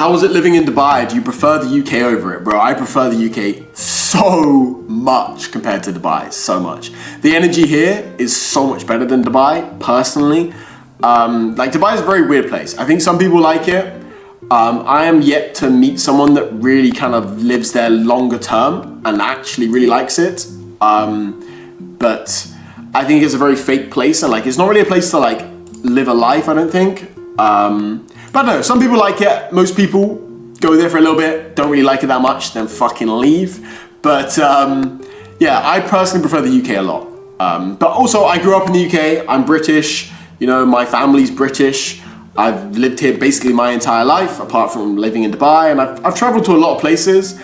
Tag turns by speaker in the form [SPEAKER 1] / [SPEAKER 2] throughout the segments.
[SPEAKER 1] How was it living in Dubai? Do you prefer the UK over it? Bro, I prefer the UK so much compared to Dubai, so much. The energy here is so much better than Dubai, personally. Like, Dubai is a very weird place. I think some people like it. I am yet to meet someone that really kind of lives there longer term and actually really likes it. But I think it's a very fake place, and like, it's not really a place to like live a life, I don't think. But no, some people like it. Most people go there for a little bit, don't really like it that much, then fucking leave. But yeah, I personally prefer the UK a lot. But also, I grew up in the UK. I'm British. You know, my family's British. I've lived here basically my entire life, apart from living in Dubai, and I've traveled to a lot of places.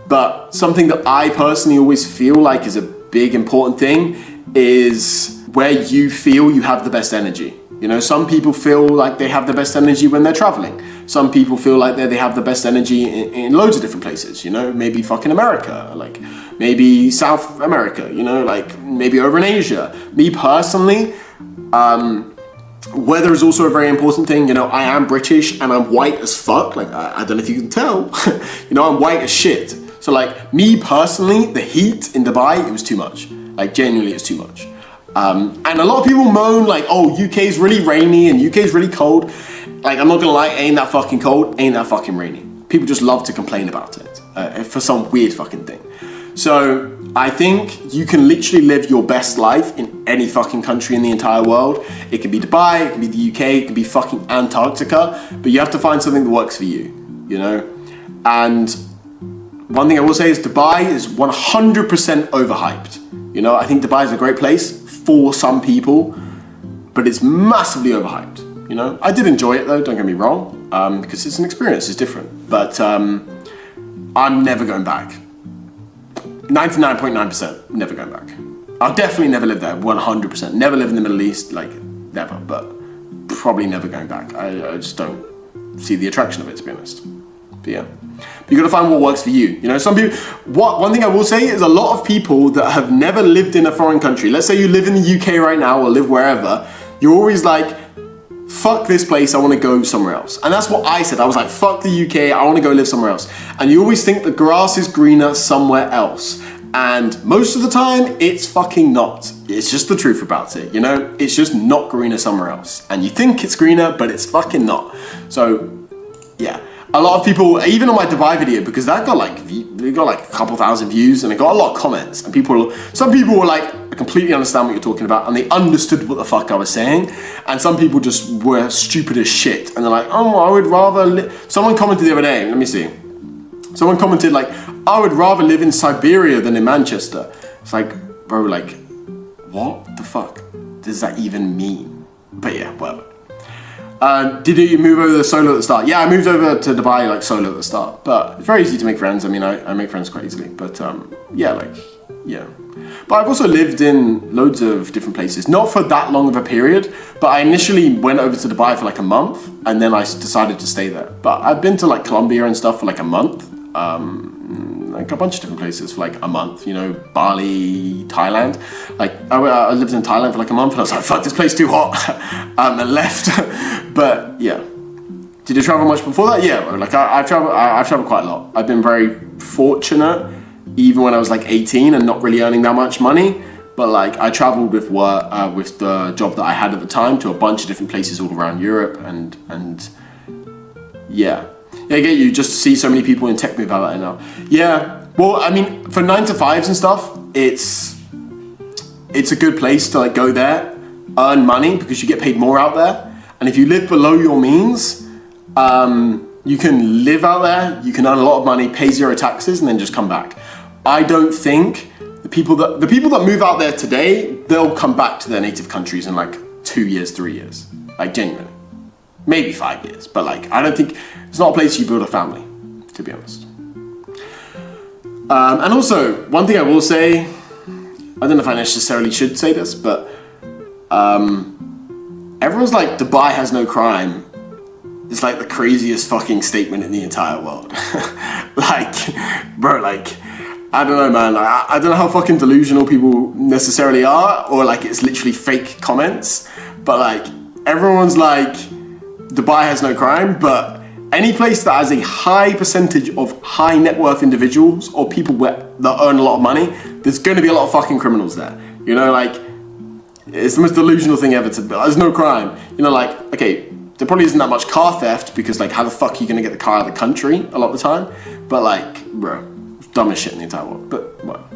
[SPEAKER 1] But something that I personally always feel like is a big important thing is where you feel you have the best energy. You know, some people feel like they have the best energy when they're traveling. Some people feel like they have the best energy in loads of different places, you know, maybe fucking America, like maybe South America, you know, like maybe over in Asia. Me personally, weather is also a very important thing. You know, I am British and I'm white as fuck. Like, I don't know if you can tell, you know, I'm white as shit. So like, me personally, the heat in Dubai, it was too much. Like, genuinely, it's too much. And a lot of people moan like, oh, UK is really rainy and UK is really cold. Like, I'm not gonna lie, ain't that fucking cold, ain't that fucking rainy. People just love to complain about it for some weird fucking thing. So I think you can literally live your best life in any fucking country in the entire world. It can be Dubai, it can be the UK, it can be fucking Antarctica, but you have to find something that works for you, you know? And one thing I will say is Dubai is 100% overhyped. You know, I think Dubai is a great place for some people, but it's massively overhyped. You know, I did enjoy it though, don't get me wrong, because it's an experience, it's different. But I'm never going back. 99.9% never going back. I'll definitely never live there, 100%. Never live in the Middle East, like, never, but probably never going back. I just don't see the attraction of it, to be honest. But yeah, you gotta find what works for you. You know, some people, one thing I will say is a lot of people that have never lived in a foreign country, let's say you live in the UK right now or live wherever, you're always like, fuck this place, I wanna go somewhere else. And that's what I said. I was like, fuck the UK, I wanna go live somewhere else. And you always think the grass is greener somewhere else. And most of the time, it's fucking not. It's just the truth about it, you know? It's just not greener somewhere else. And you think it's greener, but it's fucking not. So, yeah. A lot of people, even on my Dubai video, because that got like, it got like a couple thousand views and it got a lot of comments. And some people were like, I completely understand what you're talking about, and they understood what the fuck I was saying. And some people just were stupid as shit. And they're like, oh, I would rather, someone commented the other day, let me see. Someone commented like, I would rather live in Siberia than in Manchester. It's like, bro, like, what the fuck does that even mean? But yeah, whatever. Did you move over solo at the start? Yeah, I moved over to Dubai like solo at the start, but it's very easy to make friends. I mean, I make friends quite easily, but yeah, like, yeah. But I've also lived in loads of different places, not for that long of a period, but I initially went over to Dubai for like a month, and then I decided to stay there. But I've been to like Colombia and stuff for like a month, like a bunch of different places for like a month, you know, Bali, Thailand. Like I lived in Thailand for like a month and I was like, fuck, this place too hot, and left. But yeah, did you travel much before that? Yeah, bro. Like I've traveled quite a lot. I've been very fortunate, even when I was like 18 and not really earning that much money. But like I traveled with work, with the job that I had at the time, to a bunch of different places all around Europe, and yeah. Yeah, I get you, just to see so many people in tech move out there now. Yeah, well, I mean, for 9 to 5s and stuff, it's a good place to like go there, earn money, because you get paid more out there. And if you live below your means, you can live out there, you can earn a lot of money, pay zero taxes, and then just come back. I don't think the people that move out there today, they'll come back to their native countries in like 2 years, 3 years, like genuinely. Maybe 5 years, but like, I don't think, it's not a place you build a family, to be honest. And also, one thing I will say, I don't know if I necessarily should say this, but everyone's like, Dubai has no crime. It's like the craziest fucking statement in the entire world. Like, bro, like, I don't know, man. Like, I don't know how fucking delusional people necessarily are, or like it's literally fake comments, but like, everyone's like, Dubai has no crime, but any place that has a high percentage of high net worth individuals or people that earn a lot of money, there's going to be a lot of fucking criminals there. You know, like, it's the most delusional thing ever there's no crime. You know, like, okay, there probably isn't that much car theft because, like, how the fuck are you going to get the car out of the country a lot of the time? But, like, bro, dumbest shit in the entire world. But, what?